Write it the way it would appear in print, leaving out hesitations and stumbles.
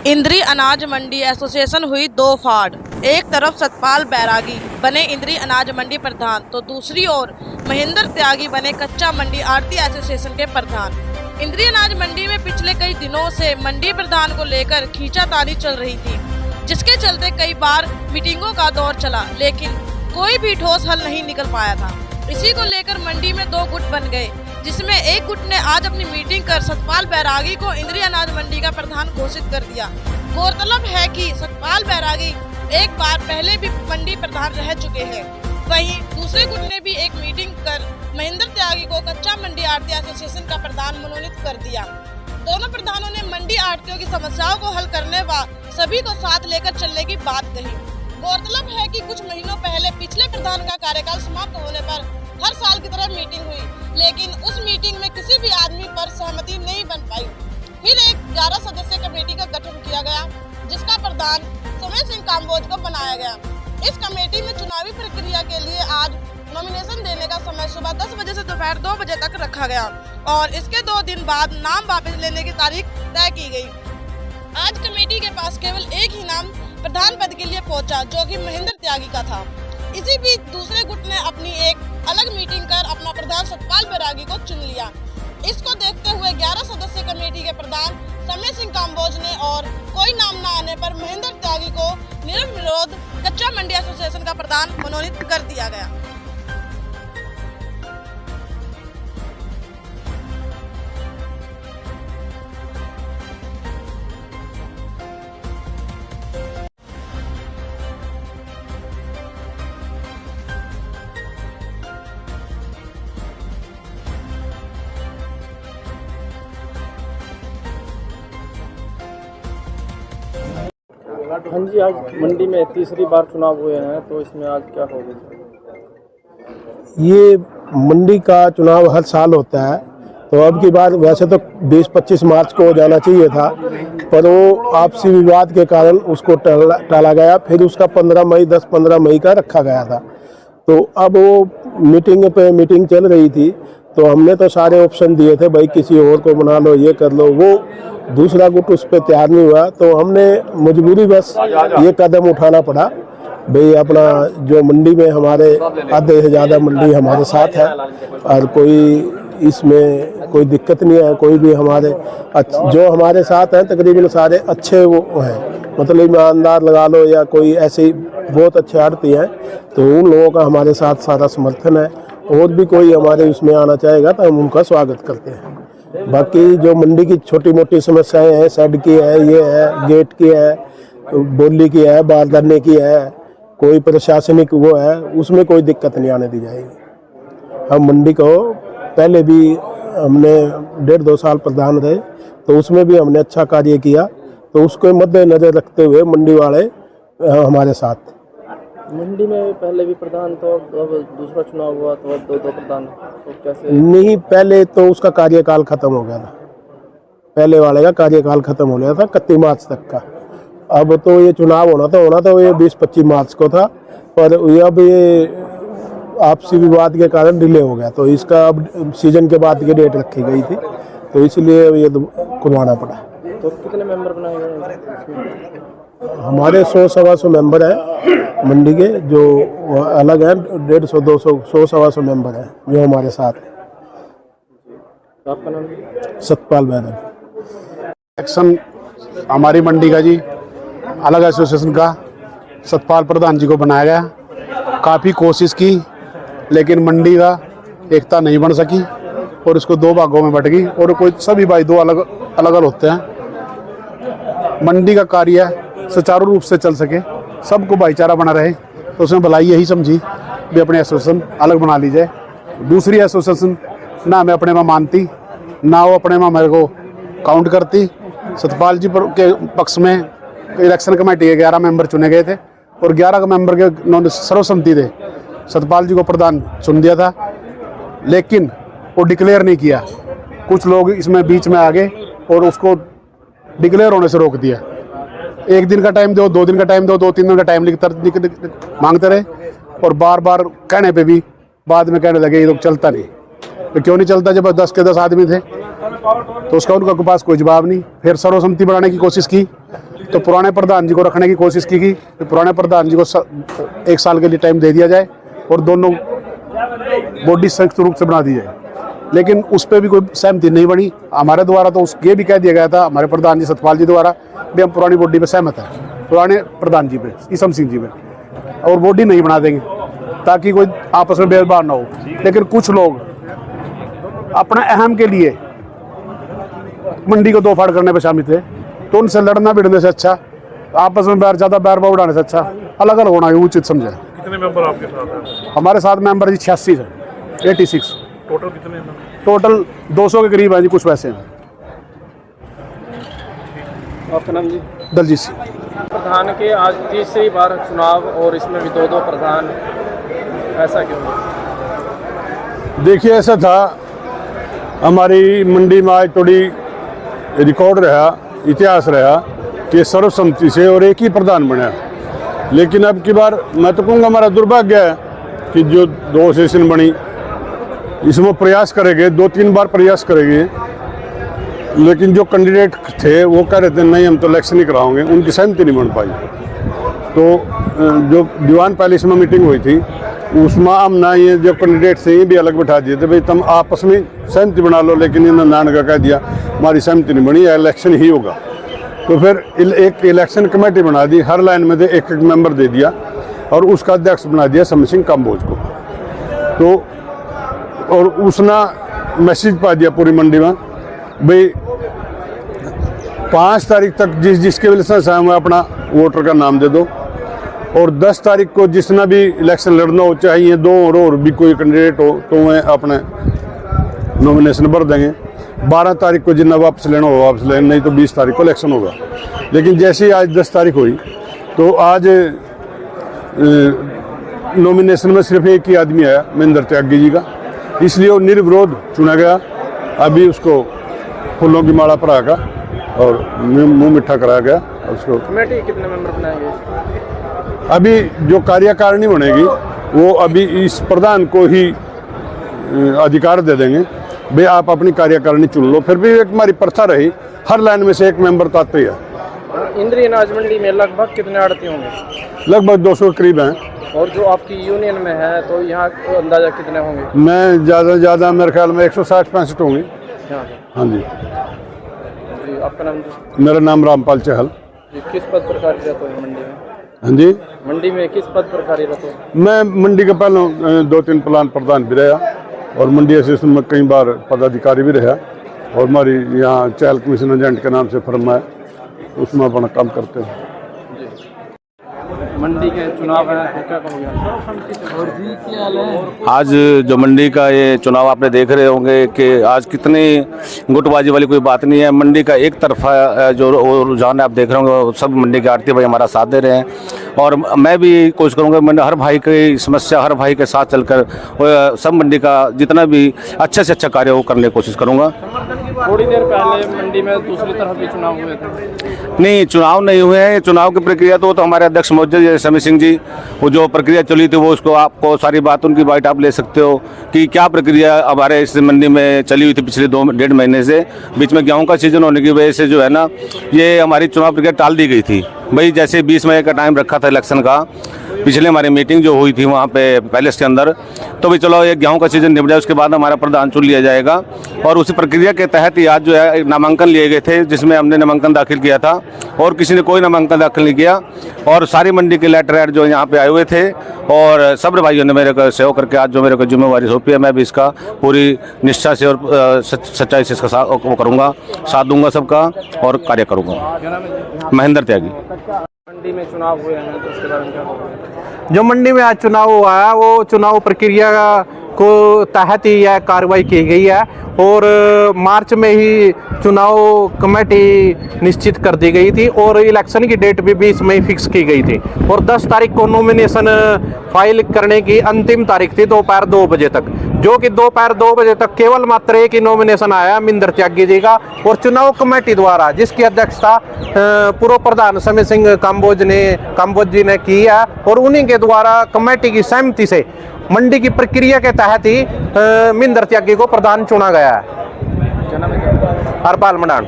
इंद्री अनाज मंडी एसोसिएशन हुई दो फाड़। एक तरफ सतपाल बैरागी बने इंद्री अनाज मंडी प्रधान तो दूसरी ओर महेंद्र त्यागी बने कच्चा मंडी आड़ती एसोसिएशन के प्रधान। इंद्री अनाज मंडी में पिछले कई दिनों से मंडी प्रधान को लेकर खींचातानी चल रही थी, जिसके चलते कई बार मीटिंगों का दौर चला, लेकिन कोई भी ठोस हल नहीं निकल पाया था। इसी को लेकर मंडी में दो गुट बन गए, जिसमें एक गुट ने आज अपनी मीटिंग कर सतपाल बैरागी को इंद्री अनाज मंडी का प्रधान घोषित कर दिया। गौरतलब है कि सतपाल बैरागी एक बार पहले भी मंडी प्रधान रह चुके हैं। वहीं दूसरे गुट ने भी एक मीटिंग कर महेंद्र त्यागी को कच्चा मंडी आड़ती एसोसिएशन का प्रधान मनोनीत कर दिया। दोनों प्रधानों ने मंडी आड़तियों की समस्याओं को हल करने व सभी को साथ लेकर चलने की बात कही। गौरतलब है कि कुछ महीनों पहले पिछले प्रधान का कार्यकाल समाप्त होने पर हर साल की तरह मीटिंग हुई, लेकिन उस मीटिंग में किसी भी आदमी पर सहमति नहीं बन पाई। फिर एक 11 सदस्यीय कमेटी का गठन किया गया, जिसका प्रधान समय सिंह काम्बोज को बनाया गया। इस कमेटी में चुनावी प्रक्रिया के लिए आज नॉमिनेशन देने का समय सुबह 10 बजे से दोपहर 2 बजे तक रखा गया और इसके 2 दिन बाद नाम वापस लेने की तारीख तय की गई। आज कमेटी के पास केवल एक ही नाम प्रधान पद के लिए पहुंचा, जो कि महेंद्र त्यागी का था। इसी बीच दूसरे गुट ने अपनी एक अलग मीटिंग कर अपना प्रधान सतपाल बैरागी को चुन लिया। इसको देखते हुए 11 सदस्यीय कमेटी के प्रधान समय सिंह काम्बोज ने और कोई नाम न आने पर महेंद्र त्यागी को निर्विरोध कच्चा मंडी एसोसिएशन का प्रधान मनोनीत कर दिया गया। हाँ जी, आज मंडी में तीसरी बार चुनाव हुए हैं, तो इसमें आज क्या होगा? ये मंडी का चुनाव हर साल होता है, तो अब की बार वैसे तो 20-25 मार्च को हो जाना चाहिए था, पर वो आपसी विवाद के कारण उसको टाला गया। फिर उसका 10-15 मई का रखा गया था। तो अब वो मीटिंग चल रही थी, तो हमने तो सारे ऑप्शन दिए थे, भाई किसी और को बना लो, ये कर लो। वो दूसरा गुट उस पर तैयार नहीं हुआ, तो हमने मजबूरी बस ये कदम उठाना पड़ा। भाई अपना जो मंडी में हमारे आधे से ज़्यादा मंडी हमारे साथ है और कोई इसमें कोई दिक्कत नहीं है। कोई भी जो हमारे साथ हैं तकरीबन सारे अच्छे वो हैं, मतलब ईमानदार लगा लो या कोई ऐसे बहुत अच्छे आड़ती हैं, तो उन लोगों का हमारे साथ सारा समर्थन है। और भी कोई हमारे उसमें आना चाहेगा तो हम उनका स्वागत करते हैं। बाकी जो मंडी की छोटी मोटी समस्याएं हैं, शेड की है, ये है, गेट की है, बोली की है, बारदाने की है, कोई प्रशासनिक वो है, उसमें कोई दिक्कत नहीं आने दी जाएगी। हम मंडी को पहले भी हमने 1.5-2 साल प्रधान रहे, तो उसमें भी हमने अच्छा कार्य किया, तो उसको मद्देनजर रखते हुए मंडी वाले हमारे साथ। मंडी में पहले भी प्रधान तो अब दूसरा चुनाव हुआ तो अब दो प्रधान, तो कैसे? नहीं, पहले तो उसका कार्यकाल खत्म हो गया था। पहले वाले का कार्यकाल खत्म हो गया था 31 मार्च तक का। अब तो ये चुनाव होना तो ये 20-25 मार्च को था, पर अब ये आपसी विवाद के कारण डिले हो गया, तो इसका अब सीजन के बाद की डेट रखी गई थी, तो इसलिए ये खुलवाना पड़ा। तो कितने मेंबर बनाए गए हैं? हमारे 100-125 मेंबर हैं मंडी के, जो अलग हैं 150-200 100-125 मेंबर हैं जो हमारे साथ हैं। आपका नाम? सतपाल बैरागी। एक्शन हमारी मंडी का जी अलग एसोसिएशन का सतपाल प्रधान जी को बनाया गया। काफ़ी कोशिश की, लेकिन मंडी का एकता नहीं बन सकी और इसको 2 भागों में बट गई और कोई सभी भाई 2 अलग होते हैं। मंडी का कार्य सुचारू रूप से चल सके, सबको भाईचारा बना रहे, तो उसमें भलाई यही समझी भी अपने एसोसिएशन अलग बना ली जाए। दूसरी एसोसिएशन ना हमें अपने में मानती, ना वो अपने में मेरे को काउंट करती। सतपाल जी के पक्ष में इलेक्शन कमेटी के 11 मेंबर चुने गए थे और 11 मेंबर के सर्वसम्मति थे सतपाल जी को प्रधान चुन दिया था, लेकिन वो डिक्लेयर नहीं किया। कुछ लोग इसमें बीच में आ गए और उसको डिक्लेयर होने से रोक दिया। 1 दिन का टाइम दो, 2 दिन का टाइम दो, 2-3 दिन का टाइम मांगते रहे और बार बार कहने पे भी बाद में कहने लगे ये तो चलता नहीं। तो क्यों नहीं चलता जब 10 के 10 आदमी थे? तो उसका उनका पास कोई जवाब नहीं। फिर सर्वसम्मति बनाने की कोशिश की, तो पुराने प्रधान जी को रखने की कोशिश की गई। तो पुराने प्रधान जी को 1 साल के लिए टाइम दे दिया जाए और दोनों बॉडी संयुक्त रूप से बना दी जाए, लेकिन उस पर भी कोई सहमति नहीं बनी हमारे द्वारा। तो ये भी कह दिया गया था हमारे प्रधान जी सतपाल जी द्वारा भी हम पुरानी बॉडी पे सहमत हैं, पुराने प्रधान जी पे, ईसम सिंह जी पे, और बॉडी नहीं बना देंगे ताकि कोई आपस में भेदभाव ना हो। लेकिन कुछ लोग अपने अहम के लिए मंडी को 2 फाड़ करने पर शामिल थे, तो उनसे लड़ना भिड़ने से अच्छा, आपस में ज़्यादा बैरभाव उड़ाने से अच्छा अलग अलग होना उचित समझा। कितने मेंबर आपके साथ हैं? हमारे साथ मेंबर जी 86 है, 86 टोटल कितने हैं? टोटल 200 के करीब है जी, कुछ वैसे हैं। आपका नाम जी? दलजीत सिंह। प्रधान के आज तीसरी बार चुनाव और इसमें भी 2 प्रधान, ऐसा क्यों? देखिए ऐसा था, हमारी मंडी में आज थोड़ी रिकॉर्ड रहा, इतिहास रहा कि सर्वसम्मति से और एक ही प्रधान बना। लेकिन अब की बार मैं तो कहूँगा हमारा दुर्भाग्य है कि जो 2 सेशन बनी इसमें प्रयास करेंगे, 2-3 बार प्रयास करेंगे, लेकिन जो कैंडिडेट थे वो कह रहे थे नहीं हम तो इलेक्शन ही कराओगे, उनकी सहमति नहीं बन पाई। तो जो दीवान पैलेस में मीटिंग हुई थी उसमें हम ना ये जो कैंडिडेट थे ये भी अलग बैठा दिए थे, भाई तुम आपस में सहमति बना लो, लेकिन इन्होंने नान का कह दिया हमारी सहमति नहीं बनी, इलेक्शन ही होगा। तो फिर एक इलेक्शन कमेटी बना दी, हर लाइन में एक मेंबर दे दिया और उसका अध्यक्ष बना दिया समर सिंह काम्बोज को। तो और उसने मैसेज पा दिया पूरी मंडी में भाई 5 तारीख तक जिसके भी लाइसेंस है वो अपना वोटर का नाम दे दो, और 10 तारीख को जिसना भी इलेक्शन लड़ना हो, चाहे ये 2 और भी कोई कैंडिडेट हो, तो वह अपने नॉमिनेशन भर देंगे। 12 तारीख को जितना वापस लेना हो वापस लेना, नहीं तो 20 तारीख को इलेक्शन होगा। लेकिन जैसे ही आज 10 तारीख हुई तो आज नॉमिनेशन में सिर्फ एक ही आदमी आया, महेंद्र त्यागी जी का, इसलिए वो निर्विरोध चुना गया। अभी उसको फूलों की माला परा और मुंह मिठा कराया गया। उसको कमेटी कितने मेंबर बनाएंगे? अभी जो कार्यकारिणी बनेगी वो अभी इस प्रधान को ही अधिकार दे देंगे, भाई आप अपनी कार्यकारिणी चुन लो। फिर भी एक हमारी प्रथा रही, हर लाइन में से एक मेंबर तो आते ही है। इंद्री अनाज मंडी में लगभग कितने आड़ती होंगे? लगभग 200 के करीब हैं। और जो आपकी यूनियन में है तो यहाँ अंदाजा कितने होंगे? मैं ज़्यादा से ज़्यादा मेरे ख्याल में 160-65 होंगी। यहाँ हाँ जी। जी आपका नाम? मेरा नाम रामपाल चहल। जी किस पद पर कार्यरत हो मंडी में? हाँ जी, मंडी में किस पद पर कार्यरत हो? मैं मंडी के पहले 2-3 प्लान प्रधान भी रहा और मंडी एसोसिएशन में कई बार पदाधिकारी भी रहा, और हमारी यहाँ चहल कमीशन एजेंट के नाम से फर्म है, उसमें अपना काम करते हैं। मंडी के चुनाव है तो क्या कहोगे? आज जो मंडी का ये चुनाव आपने देख रहे होंगे कि आज कितनी गुटबाजी वाली कोई बात नहीं है। मंडी का एक तरफा जो रुझान आप देख रहे होंगे, सब मंडी के आड़ती भाई हमारा साथ दे रहे हैं, और मैं भी कोशिश करूँगा मैं हर भाई की समस्या, हर भाई के साथ चलकर सब मंडी का जितना भी अच्छे से अच्छा कार्य वो करने की कोशिश करूँगा। थोड़ी देर पहले मंडी में दूसरी तरफ भी चुनाव हुए थे। नहीं, चुनाव नहीं हुए हैं। चुनाव की प्रक्रिया तो हमारे अध्यक्ष मौजूद समर सिंह जी, वो जो प्रक्रिया चली थी वो उसको आपको सारी बात उनकी बाइट आप ले सकते हो कि क्या प्रक्रिया हमारे इस मंडी में चली हुई थी पिछले 2-1.5 महीने से। बीच में गेहूं का सीजन होने की वजह से जो है ना, ये हमारी चुनाव प्रक्रिया टाल दी गई थी। भाई जैसे 20 मई का टाइम रखा था इलेक्शन का, पिछले हमारी मीटिंग जो हुई थी वहाँ पे पैलेस के अंदर, तो भी चलो ये गेहूं का सीजन निपट जाए, उसके बाद हमारा प्रधान चुन लिया जाएगा। और उसी प्रक्रिया के तहत ही आज जो है नामांकन लिए गए थे, जिसमें हमने नामांकन दाखिल किया था और किसी ने कोई नामांकन दाखिल नहीं किया, और सारी मंडी के लेटर जो यहाँ पे आए हुए थे, और सब भाइयों ने मेरे को सहयोग करके आज जो मेरे को जिम्मेवारी सौंपी है, मैं भी इसका पूरी निष्ठा से और सच्चाई से इसका वो करूँगा, साथ दूंगा सबका और कार्य करूँगा। महेंद्र त्यागी। मंडी में चुनाव हुए हैं तो उसके बारे में क्या कहोगे? जो मंडी में आज चुनाव हुआ है वो चुनाव प्रक्रिया को तहत ही यह कार्रवाई की गई है, और मार्च में ही चुनाव कमेटी निश्चित कर दी गई थी, और इलेक्शन की डेट भी 20 मई फिक्स की गई थी, और 10 तारीख को नॉमिनेशन फाइल करने की अंतिम तारीख थी दोपहर 2 बजे तक, जो कि दोपहर 2 बजे तक केवल मात्र एक ही नॉमिनेशन आया महेंद्र त्यागी जी का, और चुनाव कमेटी द्वारा जिसकी अध्यक्षता पूर्व प्रधान समर सिंह काम्बोज जी ने की है, और उन्हीं के द्वारा कमेटी की सहमति से मंडी की प्रक्रिया के तहत ही महेंद्र त्यागी को प्रधान चुना गया है। हरपाल मंडान।